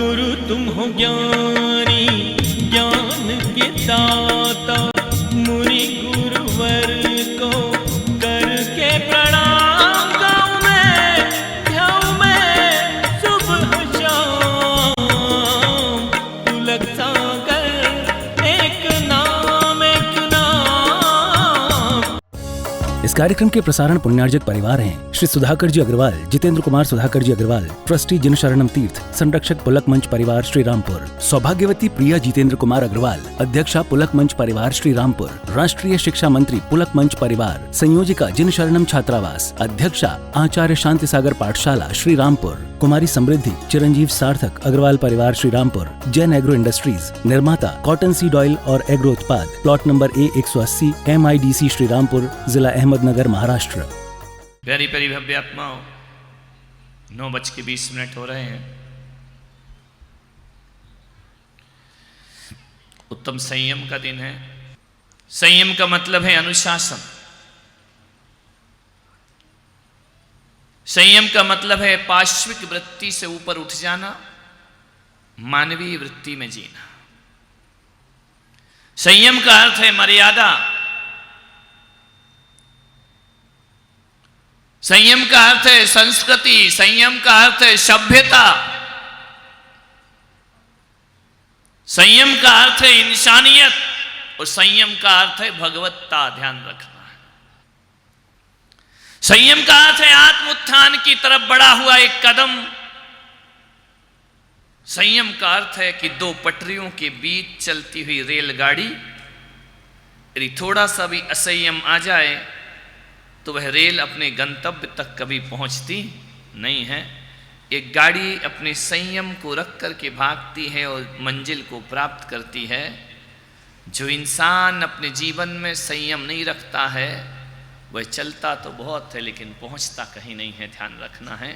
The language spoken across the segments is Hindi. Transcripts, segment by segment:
गुरु तुम हो ज्ञानी ज्ञान के दाता, मुनि गुरुवर को करके प्रणाम गाऊं मैं सुबह शाम। पुलक सागर एक नाम एक नाम। इस कार्यक्रम के प्रसारण पुण्यार्जक परिवार हैं श्री सुधाकर जी अग्रवाल, जितेंद्र कुमार सुधाकर जी अग्रवाल, ट्रस्टी जिन शरणम तीर्थ, संरक्षक पुलक मंच परिवार श्री रामपुर, सौभाग्यवती प्रिया जितेंद्र कुमार अग्रवाल, अध्यक्षा पुलक मंच परिवार श्री रामपुर, राष्ट्रीय शिक्षा मंत्री पुलक मंच परिवार, संयोजिका जिन शरणम छात्रावास, अध्यक्षा आचार्य शांति सागर पाठशाला श्री रामपुर, कुमारी समृद्धि चिरंजीव सार्थक अग्रवाल परिवार श्री रामपुर, जैन एग्रो इंडस्ट्रीज, निर्माता कॉटन सीड ऑयल और एग्रो उत्पाद, plot number A180 MIDC Shri Rampur, जिला अहमदनगर, महाराष्ट्र। प्यारी प्यारी भव्य आत्माओं, 9:20 हो रहे हैं। उत्तम संयम का दिन है। संयम का मतलब है अनुशासन। संयम का मतलब है पाश्विक वृत्ति से ऊपर उठ जाना, मानवीय वृत्ति में जीना। संयम का अर्थ है मर्यादा। संयम का अर्थ है संस्कृति। संयम का अर्थ है सभ्यता। संयम का अर्थ है इंसानियत और संयम का अर्थ है भगवत्ता। ध्यान रखना। संयम का अर्थ है आत्मोत्थान की तरफ बढ़ा हुआ एक कदम। संयम का अर्थ है कि दो पटरियों के बीच चलती हुई रेलगाड़ी यदि थोड़ा सा भी असंयम आ जाए तो वह रेल अपने गंतव्य तक कभी पहुंचती नहीं है। एक गाड़ी अपने संयम को रख करके भागती है और मंजिल को प्राप्त करती है। जो इंसान अपने जीवन में संयम नहीं रखता है वह चलता तो बहुत है लेकिन पहुंचता कहीं नहीं है। ध्यान रखना है।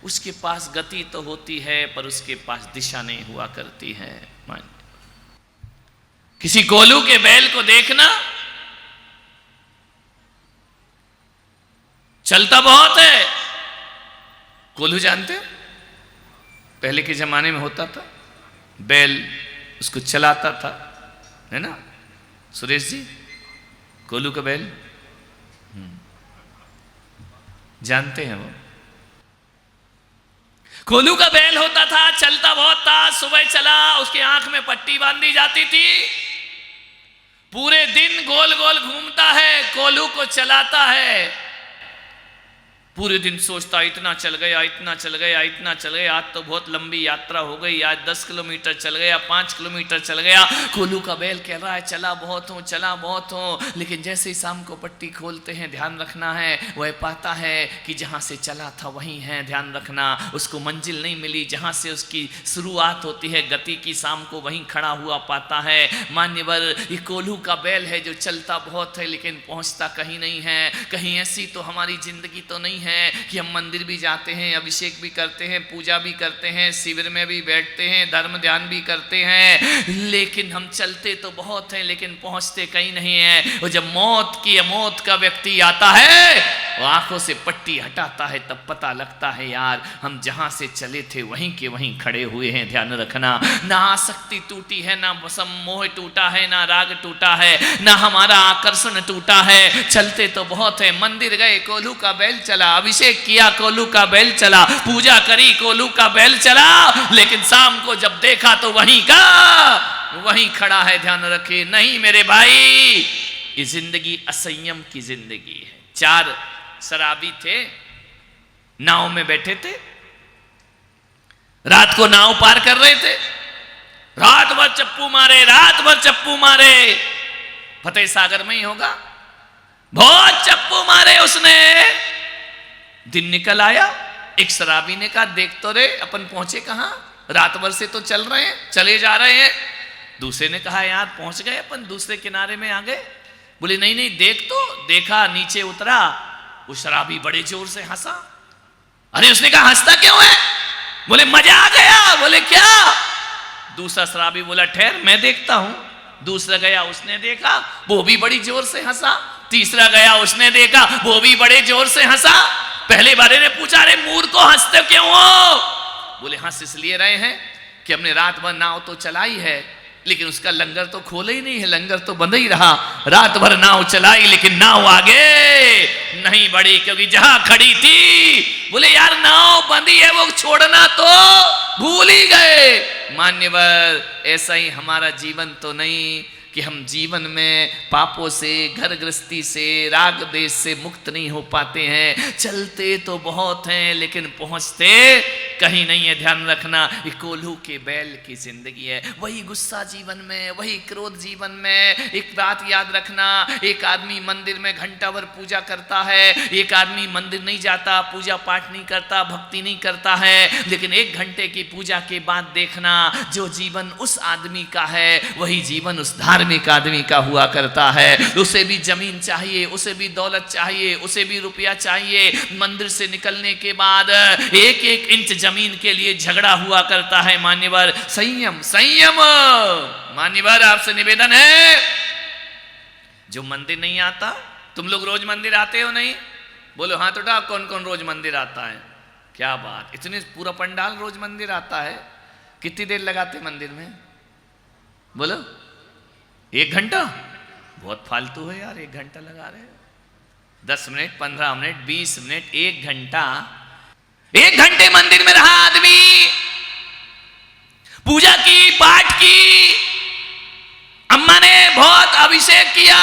उसके पास गति तो होती है पर उसके पास दिशा नहीं हुआ करती है। किसी कोल्हू के बैल को देखना, चलता बहुत है। कोल्हू जानते हो? पहले के जमाने में होता था, बैल उसको चलाता था, है ना सुरेश जी? कोल्हू का बैल जानते हैं वो? कोल्हू का बैल होता था, चलता बहुत था। सुबह चला, उसकी आंख में पट्टी बांधी जाती थी। पूरे दिन गोल गोल घूमता है, कोल्हू को चलाता है। पूरे दिन सोचता इतना चल गया, इतना चल गया, इतना चल गया, आज तो बहुत लंबी यात्रा हो गई, आज 10 किलोमीटर चल गया, 5 किलोमीटर चल गया। कोल्हू का बैल कह रहा है चला बहुत हूँ, चला बहुत हूँ। लेकिन जैसे ही शाम को पट्टी खोलते हैं, ध्यान रखना है, वह पाता है कि जहाँ से चला था वहीं है। ध्यान रखना, उसको मंजिल नहीं मिली। जहाँ से उसकी शुरुआत होती है गति की, शाम को वहीं खड़ा हुआ पाता है। मान्यवर, ये कोल्हू का बैल है जो चलता बहुत है लेकिन पहुँचता कहीं नहीं है। कहीं ऐसी तो हमारी जिंदगी तो नहीं है कि हम मंदिर भी जाते हैं, अभिषेक भी करते हैं, पूजा भी करते हैं, शिविर में भी बैठते हैं, धर्म ध्यान भी करते हैं, लेकिन हम चलते तो बहुत हैं लेकिन पहुंचते कहीं नहीं है। और जब मौत का व्यक्ति आता है, वो आंखों से पट्टी हटाता है, तब पता लगता है यार हम जहां से चले थे वहीं के वहीं खड़े हुए हैं। ध्यान रखना, ना आसक्ति टूटी है, ना मोह टूटा है, ना राग टूटा है, ना हमारा आकर्षण टूटा है। चलते तो बहुत है। मंदिर गए, कोल्हू का बैल चला। अभिषेक किया, कोल्हू का बैल चला। पूजा करी, कोल्हू का बैल चला। लेकिन शाम को जब देखा तो वहीं खड़ा है। ध्यान रखे। नहीं मेरे भाई, ये जिंदगी असंयम की जिंदगी है। 4 शराबी थे, नाव में बैठे थे, रात को नाव पार कर रहे थे। रात भर चप्पू मारे। फतेह सागर में ही होगा। बहुत चप्पू मारे उसने। दिन निकल आया। एक शराबी ने कहा देख तो रे, अपन पहुंचे कहां? रात भर से तो चल रहे हैं, चले जा रहे हैं। दूसरे ने कहा यार पहुंच गए अपन, दूसरे किनारे में आ गए। बोले नहीं देख तो। देखा, नीचे उतरा, वो शराबी बड़े जोर से हंसा। अरे उसने कहा हंसता क्यों है? बोले मजा आ गया। बोले क्या? दूसरा शराबी बोला ठहर मैं देखता हूं। दूसरा गया, उसने देखा, वो भी बड़ी जोर से हंसा। तीसरा गया, उसने देखा, वो भी बड़े जोर से हंसा। पहले वाले ने पूछा अरे मूर्ख को हंसते क्यों हो? बोले हंस इसलिए रहे हैं कि हमने रात भर नाव तो चलाई है, लेकिन उसका लंगर तो खोला ही नहीं है, लंगर तो बंद ही रहा। रात भर नाव चलाई लेकिन नाव आगे नहीं बढ़ी, क्योंकि जहां खड़ी थी बोले यार नाव बंदी है, वो छोड़ना तो भूल ही गए। मान्यवर, ऐसा ही हमारा जीवन तो नहीं कि हम जीवन में पापों से, घर गृहस्थी से, राग देश से मुक्त नहीं हो पाते हैं। चलते तो बहुत हैं लेकिन पहुंचते कहीं नहीं है। ध्यान रखना, ये कोल्हू के बैल की जिंदगी है। वही गुस्सा जीवन में, वही क्रोध जीवन में। एक बात याद रखना, एक आदमी मंदिर में घंटा भर पूजा करता है, एक आदमी मंदिर नहीं जाता, पूजा पाठ नहीं करता, भक्ति नहीं करता है, लेकिन 1 घंटे की पूजा के बाद देखना जो जीवन उस आदमी का है वही जीवन उस धार्मिक आदमी का हुआ करता है। उसे भी जमीन चाहिए, उसे भी दौलत चाहिए, उसे भी रुपया चाहिए। मंदिर से निकलने के बाद 1-1 इंच जमीन के लिए झगड़ा हुआ करता है। मान्यवर, संयम संयम। मान्यवर, आपसे निवेदन है, जो मंदिर नहीं आता, तुम लोग रोज मंदिर आते हो नहीं? बोलो हाथ उठाओ, कौन कौन रोज मंदिर आता है? क्या बात, इतने पूरा पंडाल रोज मंदिर आता है। कितनी देर लगाते मंदिर में? बोलो 1 घंटा? बहुत फालतू है यार, 1 घंटा लगा रहे हो। 10 मिनट, 15 मिनट, 20 मिनट, 1 घंटा। 1 घंटे मंदिर में रहा आदमी, पूजा की, पाठ की, अम्मा ने बहुत अभिषेक किया,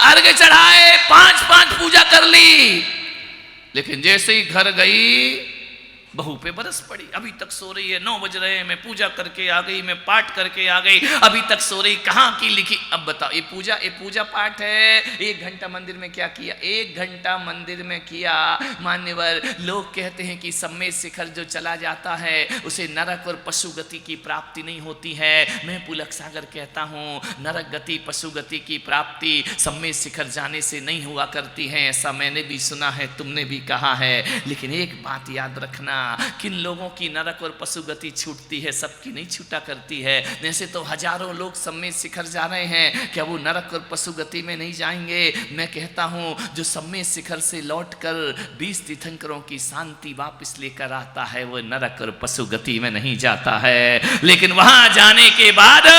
अर्घ्य चढ़ाए, 5-5 पूजा कर ली, लेकिन जैसे ही घर गई बहू पे बरस पड़ी। अभी तक सो रही है, 9 बज रहे हैं, मैं पूजा करके आ गई, मैं पाठ करके आ गई, अभी तक सो रही, कहाँ की लिखी? अब बताओ, ये पूजा पाठ है। 1 घंटा मंदिर में क्या किया? 1 घंटा मंदिर में किया। मान्यवर, लोग कहते हैं कि सम्मेद शिखर जो चला जाता है उसे नरक और पशु गति की प्राप्ति नहीं होती है। मैं पुलक सागर कहता हूँ, नरक गति, पशु गति की प्राप्ति सम्मेद शिखर जाने से नहीं हुआ करती है। ऐसा मैंने भी सुना है, तुमने भी कहा है, लेकिन एक बात याद रखना, किन लोगों की नरक और पशु गति छूटती है, सबकी नहीं छूटा करती है। जैसे तो हजारों लोग सम्मेद शिखर जा रहे हैं, क्या वो नरक और पशु गति में नहीं जाएंगे? मैं कहता हूं, जो सम्मेद शिखर से लौटकर 20 तीर्थंकरों की शांति वापस लेकर आता है, वो नरक और पशु गति में नहीं जाता है। लेकिन वहां जाने के बाद,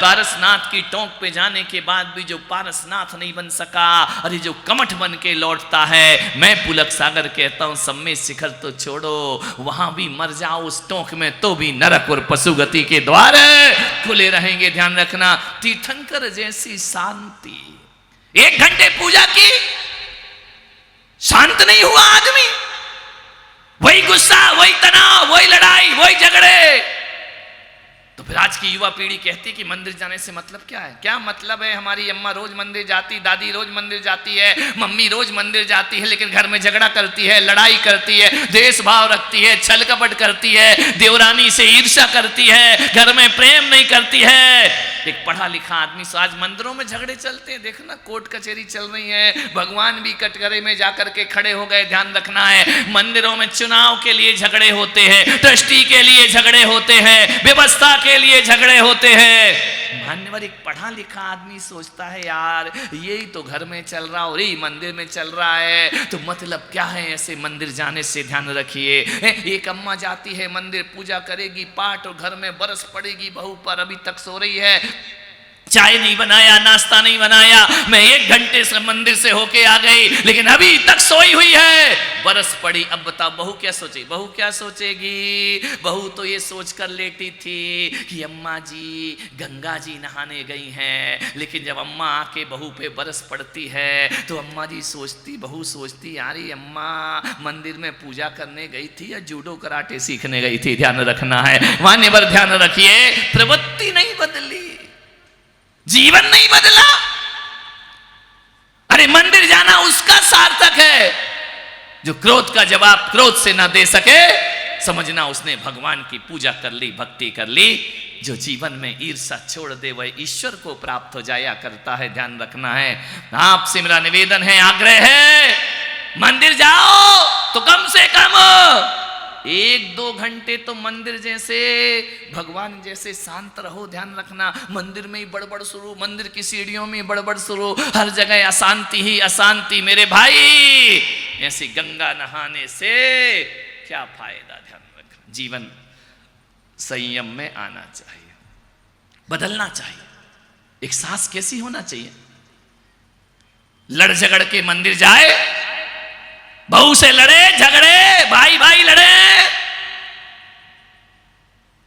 पारसनाथ की टोंक पे जाने के बाद भी जो पारसनाथ नहीं बन सका, अरे जो कमठ बन के लौटता है, मैं पुलक सागर कहता हूं, सम्मेद शिखर तो छोड़ो, वहां भी मर जाओ उस टोंक में, तो भी नरक और पशु गति के द्वार खुले रहेंगे। ध्यान रखना, तीर्थंकर जैसी शांति। 1 घंटे पूजा की, शांत नहीं हुआ आदमी, वही गुस्सा, वही तनाव, वही लड़ाई, वही झगड़े। तो फिर आज की युवा पीढ़ी कहती कि मंदिर जाने से मतलब क्या है? क्या मतलब है? हमारी अम्मा रोज मंदिर जाती, दादी रोज मंदिर जाती है, मम्मी रोज मंदिर जाती है, लेकिन घर में झगड़ा करती है, लड़ाई करती है, द्वेष भाव रखती है, छल कपट करती है, देवरानी से ईर्ष्या करती है, घर में प्रेम नहीं करती है। एक पढ़ा लिखा आदमी से आज मंदिरों में झगड़े चलते हैं, देखना कोर्ट कचहरी चल रही है, भगवान भी कटघरे में जाकर के खड़े हो गए। ध्यान रखना है, मंदिरों में चुनाव के लिए झगड़े होते हैं, ट्रस्टी के लिए झगड़े होते हैं, व्यवस्था के लिए झगड़े होते हैं। मान्यवर, एक पढ़ा लिखा आदमी सोचता है यार यही तो घर में चल रहा और यही मंदिर में चल रहा है, तो मतलब क्या है ऐसे मंदिर जाने से? ध्यान रखिए, एक अम्मा जाती है मंदिर, पूजा करेगी, पाठ, और घर में बरस पड़ेगी बहू पर, अभी तक सो रही है, चाय नहीं बनाया, नाश्ता नहीं बनाया, मैं 1 घंटे से मंदिर से होके आ गई, लेकिन अभी तक सोई हुई है, बरस पड़ी। अब बताओ बहू क्या सोचेगी? बहू क्या सोचेगी? बहू तो ये सोचकर लेटी थी कि अम्मा जी गंगा जी नहाने गई हैं, लेकिन जब अम्मा आके बहू पे बरस पड़ती है तो अम्मा जी सोचती, बहू सोचती, यार ये अम्मा मंदिर में पूजा करने गई थी या जूडो कराटे सीखने गई थी? ध्यान रखना है, मान्यवर ध्यान रखिए, प्रवृत्ति नहीं बदली, जीवन नहीं बदला। अरे मंदिर जाना उसका सार्थक है जो क्रोध का जवाब क्रोध से ना दे सके, समझना उसने भगवान की पूजा कर ली, भक्ति कर ली। जो जीवन में ईर्ष्या छोड़ दे वह ईश्वर को प्राप्त हो जाया करता है। ध्यान रखना है। आपसे मेरा निवेदन है, आग्रह है, मंदिर जाओ तो कम से कम 1-2 घंटे तो मंदिर जैसे, भगवान जैसे शांत रहो। ध्यान रखना, मंदिर में ही बड़बड़ शुरू, मंदिर की सीढ़ियों में बड़बड़ शुरू, हर जगह अशांति ही अशांति। मेरे भाई, ऐसी गंगा नहाने से क्या फायदा? ध्यान रखना, जीवन संयम में आना चाहिए, बदलना चाहिए। एक सास कैसी होना चाहिए? लड़ झगड़ के मंदिर जाए, बहू से लड़े झगड़े, भाई भाई लड़े,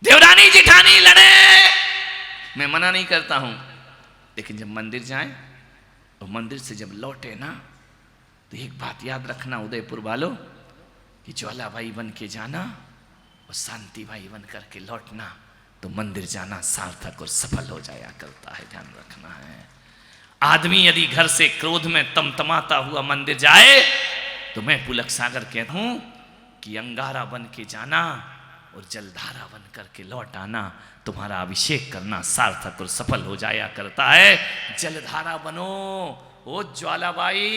देवरानी जिठानी लड़े, मैं मना नहीं करता हूं, लेकिन जब मंदिर जाए और मंदिर से जब लौटे ना, तो एक बात याद रखना उदयपुर वालों, कि ज्वालाबाई बन के जाना और शांति भाई बन करके लौटना, तो मंदिर जाना सार्थक और सफल हो जाया करता है, ध्यान रखना है। आदमी यदि घर से क्रोध में तमतमाता हुआ मंदिर जाए, तो मैं पुलक सागर कहता हूं कि अंगारा बन के जाना और जलधारा बन करके लौट आना, तुम्हारा अभिषेक करना सार्थक और सफल हो जाया करता है। जलधारा बनो, ओ ज्वालाबाई,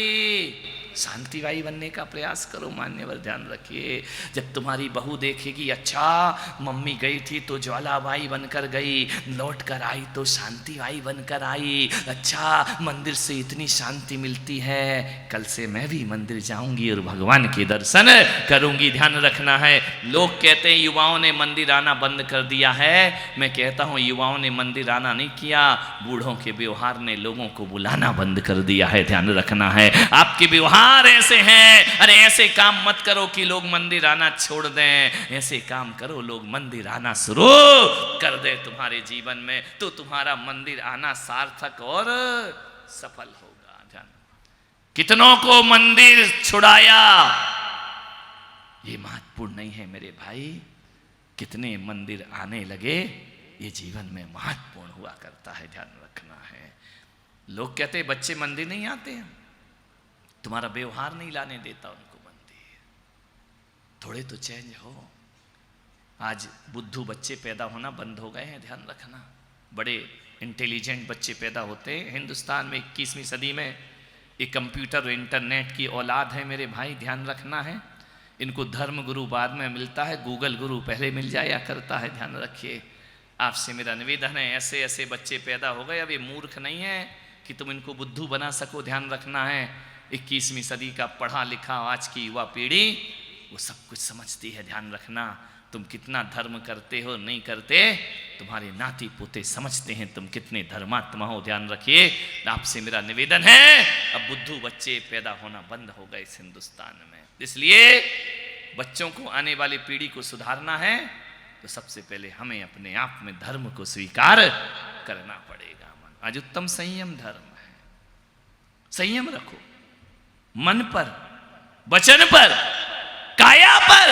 शांतिबाई बनने का प्रयास करो। मान्यवर ध्यान रखिए, जब तुम्हारी बहू देखेगी अच्छा मम्मी गई थी तो ज्वालाबाई बनकर गई, लौट कर आई तो शांतिबाई बनकर आई, अच्छा मंदिर से इतनी शांति मिलती है, कल से मैं भी मंदिर जाऊंगी और भगवान के दर्शन करूंगी। ध्यान रखना है। लोग कहते हैं युवाओं ने मंदिर आना बंद कर दिया है, मैं कहता हूं युवाओं ने मंदिर आना नहीं किया, बूढ़ों के व्यवहार ने लोगों को बुलाना बंद कर दिया है। ध्यान रखना है, आपके व्यवहार ऐसे हैं, अरे ऐसे काम मत करो कि लोग मंदिर आना छोड़ दें, ऐसे काम करो लोग मंदिर आना शुरू कर दे तुम्हारे जीवन में, तो तुम्हारा मंदिर आना सार्थक और सफल होगा। ध्यान, कितनों को मंदिर छुड़ाया ये महत्वपूर्ण नहीं है मेरे भाई, कितने मंदिर आने लगे ये जीवन में महत्वपूर्ण हुआ करता है। ध्यान रखना है। लोग कहते हैं बच्चे मंदिर नहीं आते हैं, तुम्हारा व्यवहार नहीं लाने देता उनको मंदिर, थोड़े तो चेंज हो। आज बुद्धू बच्चे पैदा होना बंद हो गए हैं, ध्यान रखना। बड़े इंटेलिजेंट बच्चे पैदा होते हैं हिंदुस्तान में 21वीं सदी में। ये कंप्यूटर और इंटरनेट की औलाद है मेरे भाई, ध्यान रखना है। इनको धर्म गुरु बाद में मिलता है, गूगल गुरु पहले मिल जाया करता है। ध्यान रखिए, आपसे मेरा निवेदन है, ऐसे ऐसे बच्चे पैदा हो गए। अब ये मूर्ख नहीं है कि तुम इनको बुद्धू बना सको। ध्यान रखना है, 21वीं सदी का पढ़ा लिखा आज की युवा पीढ़ी वो सब कुछ समझती है। ध्यान रखना, तुम कितना धर्म करते हो नहीं करते, तुम्हारे नाती पोते समझते हैं तुम कितने धर्मात्मा हो। ध्यान रखिए, आपसे मेरा निवेदन है, अब बुद्धू बच्चे पैदा होना बंद हो गए इस हिंदुस्तान में। इसलिए बच्चों को, आने वाली पीढ़ी को सुधारना है तो सबसे पहले हमें अपने आप में धर्म को स्वीकार करना पड़ेगा। आज उत्तम संयम धर्म है। संयम रखो, मन पर, वचन पर, काया पर,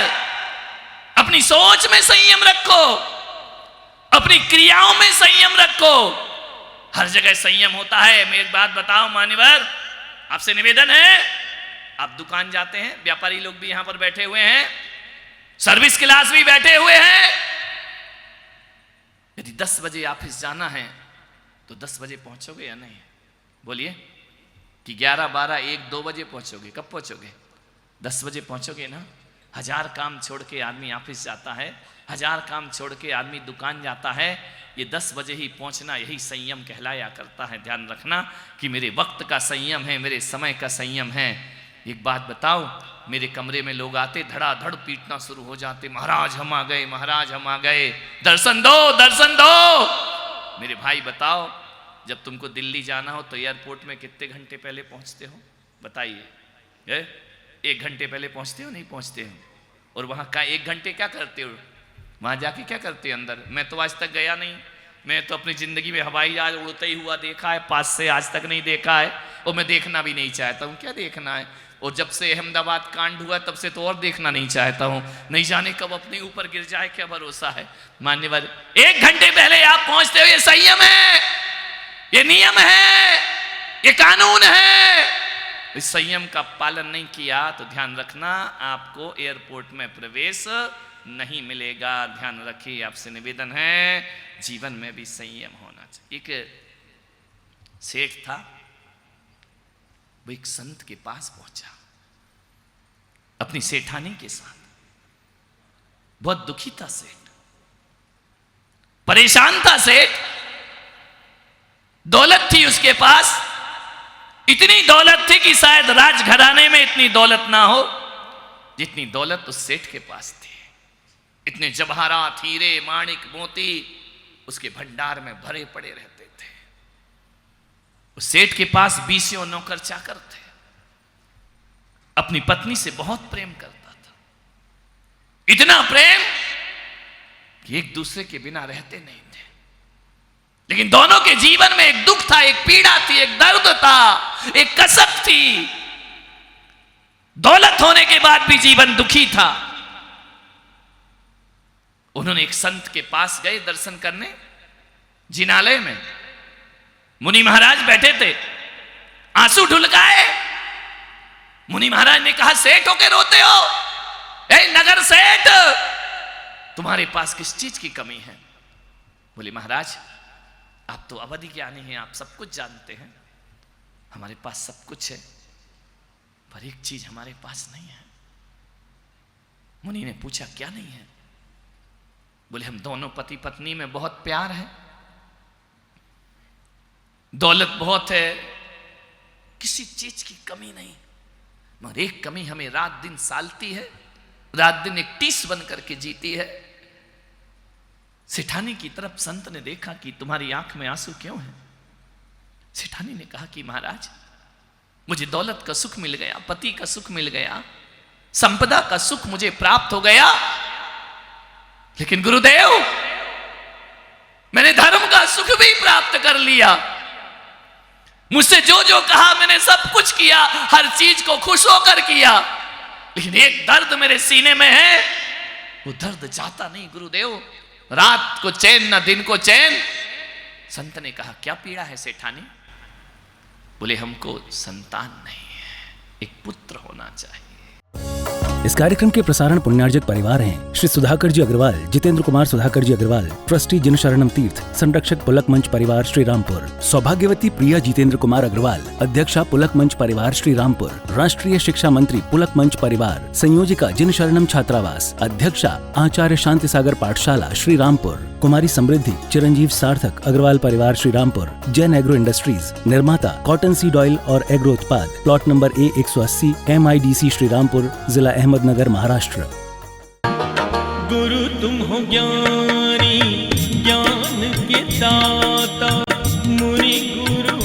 अपनी सोच में संयम रखो, अपनी क्रियाओं में संयम रखो। हर जगह संयम होता है। मैं एक बात बताऊं मान्यवर, आपसे निवेदन है, आप दुकान जाते हैं, व्यापारी लोग भी यहां पर बैठे हुए हैं, सर्विस क्लास भी बैठे हुए हैं। यदि 10 बजे ऑफिस जाना है तो 10 बजे पहुंचोगे या नहीं? बोलिए, कि 11, 12, 1, 2 बजे पहुंचोगे? कब पहुंचोगे? 10 बजे पहुंचोगे ना। 1000 काम छोड़ के आदमी ऑफिस जाता है, 1000 काम छोड़ के आदमी दुकान जाता है, ये 10 बजे ही पहुंचना यही संयम कहलाया करता है। ध्यान रखना कि मेरे वक्त का संयम है, मेरे समय का संयम है। एक बात बताओ, मेरे कमरे में लोग आते, धड़ाधड़ पीटना शुरू हो जाते, महाराज हम आ गए, महाराज हम आ गए, दर्शन दो, दर्शन दो। मेरे भाई बताओ, जब तुमको दिल्ली जाना हो तो एयरपोर्ट में कितने घंटे पहले पहुंचते हो? बताइए। 1 घंटे पहले पहुंचते हो, नहीं पहुंचते हो? और वहां का 1 घंटे क्या करते हो? वहां जाके क्या करते हो अंदर? मैं तो आज तक गया नहीं, मैं तो अपनी जिंदगी में हवाई जहाज उड़ते ही हुआ देखा है, पास से आज तक नहीं देखा है, और मैं देखना भी नहीं चाहता हूं। क्या देखना है? और जब से अहमदाबाद कांड हुआ तब से तो और देखना नहीं चाहता हूं, नहीं जाने कब अपने ऊपर गिर जाए, क्या भरोसा है। मान्यवर, 1 घंटे पहले आप पहुंचते हो, ये संयम है, ये नियम है, ये कानून है। इस संयम का पालन नहीं किया तो ध्यान रखना आपको एयरपोर्ट में प्रवेश नहीं मिलेगा। ध्यान रखिए, आपसे निवेदन है, जीवन में भी संयम होना चाहिए। एक सेठ था, वो एक संत के पास पहुंचा अपनी सेठानी के साथ। बहुत दुखी था सेठ, परेशान था सेठ, दौलत थी उसके पास, इतनी दौलत थी कि शायद राजघराने में इतनी दौलत ना हो जितनी दौलत उस सेठ के पास थी। इतने जवाहरात, हीरे, माणिक, मोती उसके भंडार में भरे पड़े रहते थे। उस सेठ के पास 20 नौकर चाकर थे। अपनी पत्नी से बहुत प्रेम करता था, इतना प्रेम कि एक दूसरे के बिना रहते नहीं थे। लेकिन दोनों के जीवन में एक दुख था, एक पीड़ा थी, एक दर्द था, एक कसक थी। दौलत होने के बाद भी जीवन दुखी था। उन्होंने एक संत के पास गए दर्शन करने, जिनालय में मुनि महाराज बैठे थे, आंसू ढुलकाए। मुनि महाराज ने कहा, सेठ होके रोते हो? ए नगर सेठ, तुम्हारे पास किस चीज की कमी है? बोले, महाराज आप तो अवधि ज्ञानी हैं, आप सब कुछ जानते हैं। हमारे पास सब कुछ है, पर एक चीज हमारे पास नहीं है। मुनि ने पूछा, क्या नहीं है? बोले, हम दोनों पति पत्नी में बहुत प्यार है, दौलत बहुत है, किसी चीज की कमी नहीं, मगर एक कमी हमें रात दिन सालती है, रात दिन एक टीस बन करके जीती है। सेठानी की तरफ संत ने देखा कि तुम्हारी आंख में आंसू क्यों है? सेठानी ने कहा कि महाराज, मुझे दौलत का सुख मिल गया, पति का सुख मिल गया, संपदा का सुख मुझे प्राप्त हो गया, लेकिन गुरुदेव मैंने धर्म का सुख भी प्राप्त कर लिया। मुझसे जो जो कहा मैंने सब कुछ किया, हर चीज को खुश होकर किया, लेकिन एक दर्द मेरे सीने में है, वो दर्द जाता नहीं गुरुदेव। रात को चैन ना दिन को चैन। संत ने कहा, क्या पीड़ा है सेठानी? बोले, हमको संतान नहीं है, एक पुत्र होना चाहिए। इस कार्यक्रम के प्रसारण पुण्यार्जक परिवार हैं श्री सुधाकर जी अग्रवाल, जितेंद्र कुमार सुधाकर जी अग्रवाल, ट्रस्टी जिनशरणम तीर्थ, संरक्षक पुलक मंच परिवार श्री रामपुर, सौभाग्यवती प्रिया जितेंद्र कुमार अग्रवाल, अध्यक्षा पुलक मंच परिवार श्री रामपुर, राष्ट्रीय शिक्षा मंत्री पुलक मंच परिवार, संयोजिका जिनशरणम छात्रावास, अध्यक्षा आचार्य शांति सागर पाठशाला श्री रामपुर, कुमारी समृद्धि चिरंजीव सार्थक अग्रवाल परिवार श्री रामपुर, जैन एग्रो इंडस्ट्रीज, निर्माता कॉटन सीड ऑयल और एग्रो उत्पाद, plot number A180, MIDC Shri Rampur, जिला अहमदनगर, महाराष्ट्र। गुरु तुम हो ज्ञानी, ज्ञान के दाता, मुनि गुरु